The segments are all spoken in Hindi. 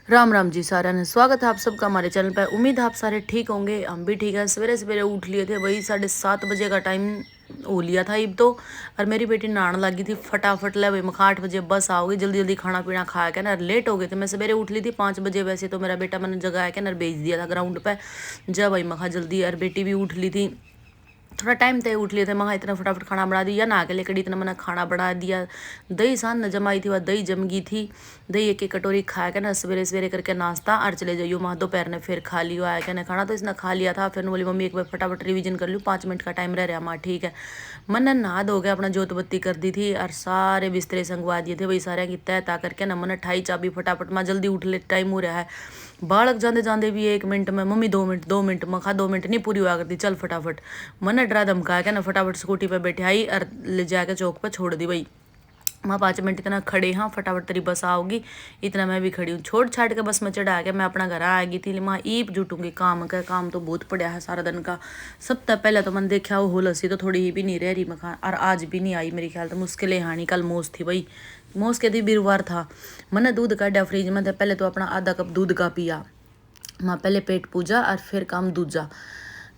राम राम जी सारा ने स्वागत है आप सबका हमारे चैनल पर। उम्मीद है आप सारे ठीक होंगे, हम भी ठीक है। सवेरे सवेरे उठ लिए थे, वही 7:30 बजे का टाइम हो लिया था अब तो। और मेरी बेटी नहाने लगी थी फटाफट। ले भाई मखा 8 बजे बस आओगी, जल्दी जल्दी खाना पीना खाया क्या ना, लेट हो गए थे। मैं सवेरे उठ ली थी 5 बजे, वैसे तो मेरा बेटा मैंने जगाया क्या ना, भेज दिया था ग्राउंड पे। जब भाई मखा जल्दी, और बेटी भी उठ ली थी, थोड़ा टाइम तय उठ लिए थे। महा इतना फटाफट खाना बना दिया, नहा के लेकर इतना मैंने खाना बना दिया। दही सान न जमाई थी, वह दही जम गई थी। दही एक एक कटोरी खाया क्या ना सवेरे सवेरे करके नाश्ता, और चले जाइयो। वहाँ दोपहर ने फिर खा लियो आया क्या ना खाना, तो इसने खा लिया था। फिर बोली मम्मी एक बार फटाफट रिवीजन कर लूँ, 5 मिनट का टाइम रह रहा। माँ ठीक है। मैंने नहा धो के अपना जोत बत्ती कर दी थी, और सारे बिस्तरे संगवा दिए थे। वही सारे की तय ता करके ना मैंने ठाई चाबी फटाफट। माँ जल्दी उठ ले, टाइम हो रहा है। बालक जाते जाते भी 1 मिनट में, मम्मी 2 मिनट 2 मिनट। मखा 2 मिनट नहीं पूरी हुआ करती, चल फटाफट। मैंने डरा धमकाया क्या ना, फटाफट स्कूटी पे बैठे आई और ले जाके चौक पे छोड़ दी। भाई वहाँ 5 मिनट इतना खड़े, हाँ फटाफट तेरी बस आओगी, इतना मैं भी खड़ी हूँ। छोड़ छाड़ के बस में चढ़ा के मैं अपना घर आ गई थी। माँ ईप जुटूंगी काम का, काम तो बहुत पड़ा है सारा दिन का। सबसे पहले तो मैंने देखा वो लस्सी तो थोड़ी ही भी नहीं रह रही मखा, और आज भी नहीं आई मेरे ख्याल तो। मुश्किल हानि कल मोस थी भाई, मोस के दी बीरवार था। मैंने दूध काटा फ्रिज में, तो पहले तो अपना आधा कप दूध का पिया। माँ पहले पेट पूजा और फिर काम दूजा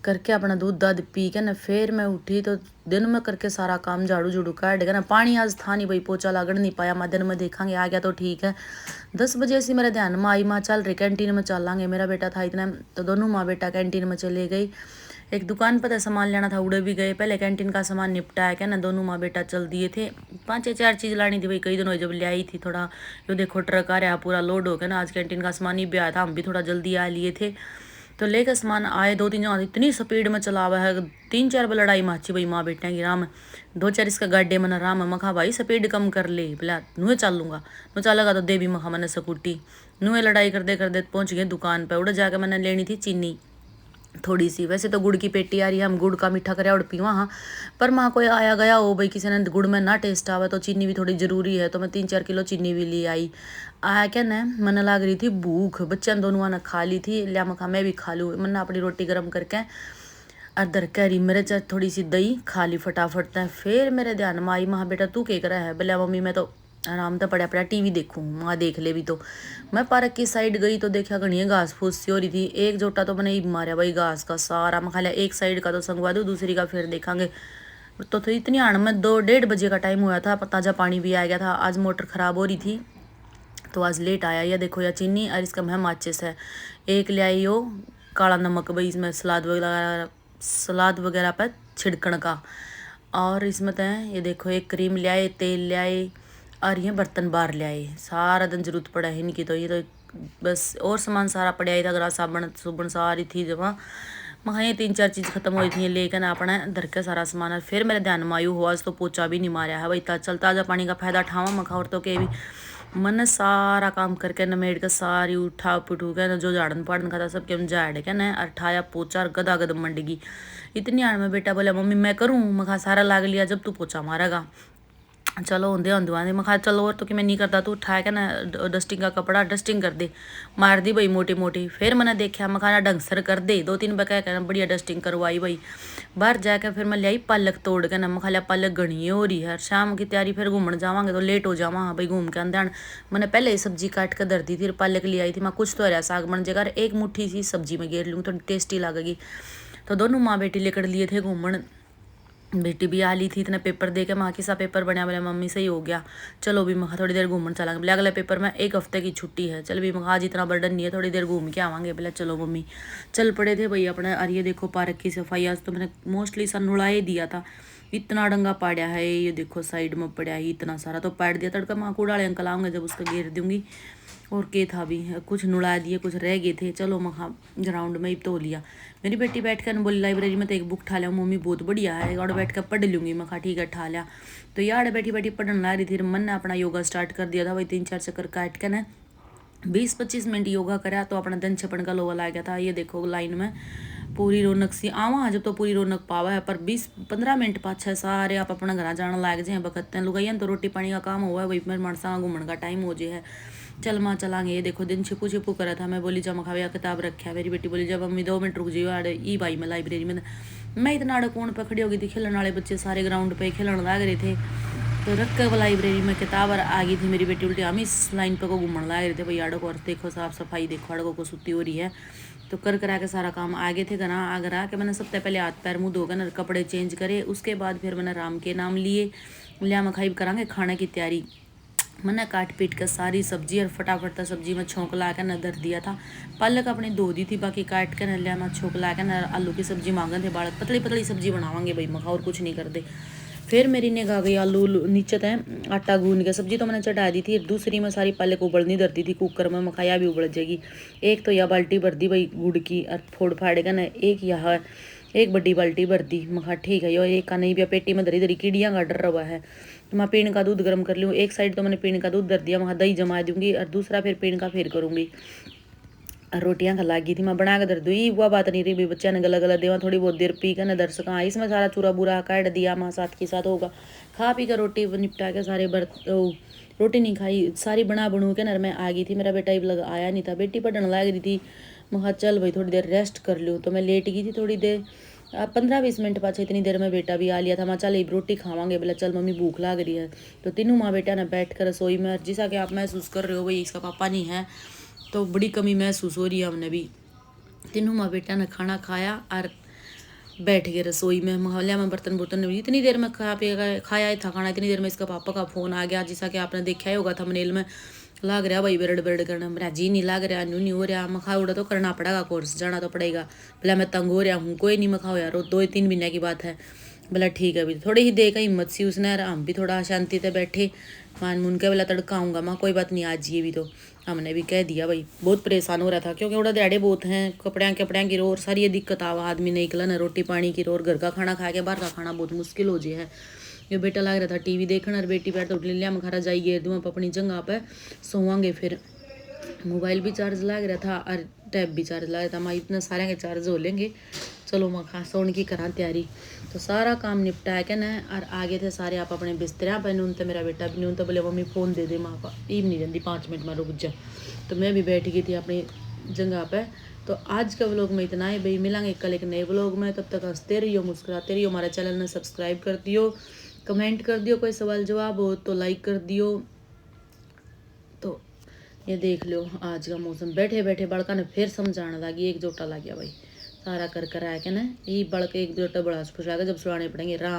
करके अपना दूध दाद पी के ना, फिर मैं उठी तो दिन में करके सारा काम झाड़ू झूड़ू काट के ना। पानी आज था नहीं भाई, पोचा लागण नहीं पाया। मैं दिन में देखांगे, आ गया तो ठीक है। 10 बजे से मेरे ध्यान में आई, माँ चल रही कैंटीन में चलांगे। मेरा बेटा था इतना, तो दोनों माँ बेटा कैंटीन में चले गई। एक दुकान पर सामान लेना था, उड़े भी गए। पहले कैंटीन का सामान निपटाया क्या ना, दोनों माँ बेटा चल दिए थे। 5 या 4 चीज़ लानी थी भाई, कई दिनों जब ले आई थी। थोड़ा यो देखो ट्रक आ रहा पूरा लोड हो गया ना, आज कैंटीन का सामान ही भी आया था, हम भी थोड़ा जल्दी आ लिए थे। तो लेकर सामान आए, 2-3 जगह इतनी स्पीड में चला हुआ है, 3-4 बार लड़ाई माची भाई माँ बेटे की। राम 2-4 इसका गाड्डे मन राम मखा भाई स्पीड कम कर ले, बोला नुए चल लूँगा। नु चलेगा तो दे भी मखा मैंने स्कूटी। नुए लड़ाई करते करते पहुँच गए दुकान पर। उड़ जाकर मैंने लेनी थी चीनी थोड़ी सी। वैसे तो गुड़ की पेटी आ रही है, हम गुड़ का मीठा करे और पीवा हाँ। पर माँ कोई आया गया हो भाई, किसी ने गुड़ में ना टेस्ट आवे तो चीनी भी थोड़ी ज़रूरी है, तो मैं 3-4 किलो चीनी भी ले आई। आया क्या न, मैंने लाग रही थी भूख, बच्चे दोनों ने खा ली थी। लिया मखा मैं भी खा लूँ। मैंने अपनी रोटी गर्म करके अदर कैरी मिर्च थोड़ी सी दही खा ली फटाफट तय। फिर मेरे ध्यान में आई, माँ बेटा तू क्या कर रहा है? बोला मम्मी मैं तो आराम तो पड़ा पड़ा टीवी देखूँ। माँ देख ले भी तो। मैं पार्क की साइड गई तो देखा घनी घास फूस सी हो रही थी। एक जोटा तो मैंने ही मारा भाई घास का सारा। मैं खा लिया, एक साइड का तो संगवा दूँ, दूसरी का फिर देखांगे। तो इतनी आड़ में 2-1:30 बजे का टाइम हुआ था, ताज़ा पानी भी आ गया था। आज मोटर ख़राब हो रही थी तो आज लेट आया। या देखो या चीनी, और इसका मैं माचिस है एक ले आई हो, काला नमक भाई इसमें सलाद वगैरह पर छिड़कण का। और इसमें तो ये देखो एक क्रीम ले आए, तेल ले आए, और ये बर्तन बार ले आए। सारा दिन जरूरत पड़ा है इनकी, तो ये तो बस और सामान सारा पड़ा था। अगर साबुन सुबन सारी थी जब मैं ये 3-4 चीज़ खत्म हुई थी, लेकिन अपना धर के सारा सामान। और फिर मेरे ध्यान में आयु हुआ, आज तो पोचा भी नहीं मारा है भाई। चल ताज़ा पानी का फायदा उठावा मखा, और तो के भी मन सारा काम करके नमेड़ के सारी उठा पुठू के जो झाड़न पाड़न खाता सब के हम झाड़ के न, और ठाया पोचा और गदा गद मंडगी। इतनी आड़ में बेटा बोला मम्मी मैं करूँ? मखा सारा लाग लिया जब तू पोचा मारेगा। चलो होंदे होंदे मखा चलो, और तो कि मैं नहीं करता, तू उठा के ना डस्टिंग का कपड़ा डस्टिंग कर दे। मार दी भाई मोटी मोटी। फिर मैंने देखा मखा ना ढंग सर कर दे, 2-3 बकैया कहना बढ़िया डस्टिंग करवाई भाई। बाहर जाकर फिर मैं लाई पालक तोड़ के ना, मखा लिया पालक घनी हो रही है। शाम की तैयारी, फिर घूमने जावांगे तो लेट हो जावा हाँ भाई। घूम के अंदर मैंने पहले ही सब्जी काट कर धर दी थी, पालक ले आई थी। मैं कुछ तो रहा साग बन जाएगा, एक मुट्ठी सी सब्जी में घेर लूँगी तो टेस्टी लगेगी। तो दोनों माँ बेटी लेकर लिए थे घूमन। बेटी भी आ ली थी, इतना पेपर दे के माँ की सा पेपर बनया। बोले मम्मी सही हो गया, चलो भी मखा थोड़ी देर घूमने चलांगे। बोले अगले पेपर में 1 हफ्ते की छुट्टी है, चल भी मखा आज इतना बर्डन नहीं है, थोड़ी देर घूम के आवांगे। बोले चलो मम्मी। चल पड़े थे भाई अपने। और ये देखो पार्क की सफाई आज तो मैंने मोस्टली सा नुड़ा ही दिया था। इतना डंगा पाड़ा है, ये देखो साइड में पड़ा है इतना सारा, तो पाड़ दिया तड़का। माँ कूड़ाले अंकल आऊँगे जब उसका घेर दूंगी। और के था भी, कुछ नुड़ा दिए कुछ रह गए थे। चलो मखा ग्राउंड में ही तो लिया। मेरी बेटी बैठ कर बोली लाइब्रेरी में तो एक बुक ठा लिया मम्मी, बहुत बढ़िया है, और बैठ कर पढ़ लूँगी। मखा ठीक है ठा लिया। तो यार बैठी बैठी पढ़ने ला रही थी। मन ने अपना योगा स्टार्ट कर दिया था भाई, 3-4 चक्कर काट के ना 20-25 मिनट योगा करा तो अपना दिन छपन का लोवा ला गया था। ये देखो लाइन में पूरी रौनक सी आवा, जब तो पूरी रौनक पावा है। पर 20-15 मिनट पाछे सारे आप अपना घर जाना लाग जाए बखत लुगाइया, तो रोटी पानी का काम हुआ है भाई। मेरे मनसा घूमने का टाइम हो जाए है, चल माँ चलांगे। ये देखो दिन छिपू छिपू करा था। मैं बोली जब मखाविया किताब रखा। मेरी बेटी बोली जब मम्मी 2 मिनट रुक जाइयो आड़े ई भाई मैं लाइब्रेरी में। मैं इतना आड़े कौन पे खड़ी हो गई थी, खेलने वाले बच्चे सारे ग्राउंड पे खेलने लग रहे थे। तो रख कर लाइब्रेरी में किताब और आ गई थी मेरी बेटी उल्टी। हम इस लाइन पर को घूमने लग रहे थे भाई आड़ो को, और देखो साफ सफाई देखो आड़ो को सुती हो रही है। तो कर करा के सारा काम आगे थे घना आगर आके मैंने सबसे पहले हाथ पैर मुँह धोकर ना कपड़े चेंज करे। उसके बाद फिर मैंने राम के नाम लिए लिया मैं खाई करांगे खाने की तैयारी। मैंने काट पीट कर सारी सब्जी और फटाफट तक सब्जी में छोंक ला कर न धर दिया था। पालक अपनी धो दी थी, बाकी काट कर न लिया मैं छोंक ला कर न आलू की सब्जी मांगे थे बालक, पतली पतली सब्जी बनावांगे भाई मखा और कुछ नहीं कर दे। फिर मेरी निगाह गई आलू नीचे थे आटा गूंद के, सब्जी तो मैंने चढ़ा दी थी। दूसरी में सारी पालक उबलनी धरती थी कुकर में, मखाया भी उबल जाएगी। एक तो यह बाल्टी भर दी भाई गुड़ की और फोड़ फाड़ के ना, एक यह एक बड़ी बाल्टी भर दी। मखा ठीक है यो एक का नहीं भी पेटी में धरी धरी कीड़ियाँ का डर रहा है। तो मैं पीने का दूध गर्म कर लूँ, एक साइड तो मैंने पीने का दूध धर दिया, वहाँ दही जमा दूंगी और दूसरा फिर पीने का फिर करूँगी। और रोटियां खा लागी थी मैं बना के धर दूँ, वह बात नहीं रही भी बच्चा ने गला गला देवा थोड़ी बहुत देर पी कर न दर सका। इसमें सारा चूरा बुरा काट दिया माँ साथ के साथ होगा। खा पी कर रोटी निपटा के सारे रोटी नहीं खाई सारी बना बनू के नर में आ गई थी। मेरा बेटा अब लग आया नहीं था, बेटी पढ़ने लग रही थी। मैं चल भाई थोड़ी देर रेस्ट कर लूँ, तो मैं लेट गई थी थोड़ी देर 15-20 मिनट पाछे। इतनी देर में बेटा भी आ लिया था। मैं चल एक रोटी खावांगे, बोला चल मम्मी भूख लाग रही है। तो तीनों माँ बेटा ने बैठ कर रसोई में, जैसा कि आप महसूस कर रहे हो भाई इसका पापा नहीं है तो बड़ी कमी महसूस हो रही है हमने भी। तीनों माँ बेटा ने खाना खाया और बैठ गए रसोई में। मोहल्ले में बर्तन बुर्तन इतनी देर में खा पी खाया ही था खाना, इतनी देर में इसका पापा का फ़ोन आ गया, जैसा कि आपने देखा ही होगा थंबनेल में। लाग रहा भाई बेरड बेरड करना, मेरा जी नहीं लाग रहा, न्यू नहीं हो रहा। मखा उड़ा तो करना पड़ेगा, कोर्स जाना तो पड़ेगा। बोला मैं तंग हो रहा हूँ, कोई नहीं मखाओ यार, 2-3 महीने की बात है। बोला ठीक है अभी थोड़ी ही देर का हिम्मत सी उसने, हम भी थोड़ा शांति से बैठे। मान मुन के बोला तड़का आऊँगा माँ, कोई बात नहीं आज ये भी तो हमने भी कह दिया भाई। बहुत परेशान हो रहा था क्योंकि उड़ा दिहाड़े बहुत हैं, कपड़ियाँ की रोर सारी ये दिक्कत आवा, आदमी नहीं निकला ना रोटी पानी की रोर, घर का खाना खा के बाहर का खाना बहुत मुश्किल हो जाए है। ये बेटा लग रहा था टीवी देखना और बेटी पैर तो उठ लिया मखारा जाई गेर दूँ अपनी जगह पर सोवांगे। फिर मोबाइल भी चार्ज लग रहा था और टैब भी चार्ज लग रहा था। मैं इतना सारे के चार्ज हो लेंगे, चलो मैं खा सोने की करा तैयारी। तो सारा काम निपटा के ना और आगे थे सारे आप अपने बिस्तरियाँ पे। नून तो मेरा बेटा भी नून तो बोले मम्मी फ़ोन दे दे, माँ ईब नहीं रहती 5 मिनट में रुक जा। तो मैं भी बैठ गई थी अपनी जगह पे। तो आज का व्लॉग में इतना ही भाई, मिलेंगे कल एक नए व्लॉग में, तब तक हंसते रहियो मुस्कुराते रहियो। हमारे चैनल ने सब्सक्राइब कर दियो, कमेंट कर दियो, कोई सवाल जवाब हो तो लाइक कर दियो। तो ये देख लो आज का मौसम, बैठे बैठे बड़का ने फिर समझाने लगी, एक जोटा लग गया भाई सारा कर आया के ना, ये बड़के एक जोटा बड़ा फुसा जब सुनाने पड़ेंगे राम।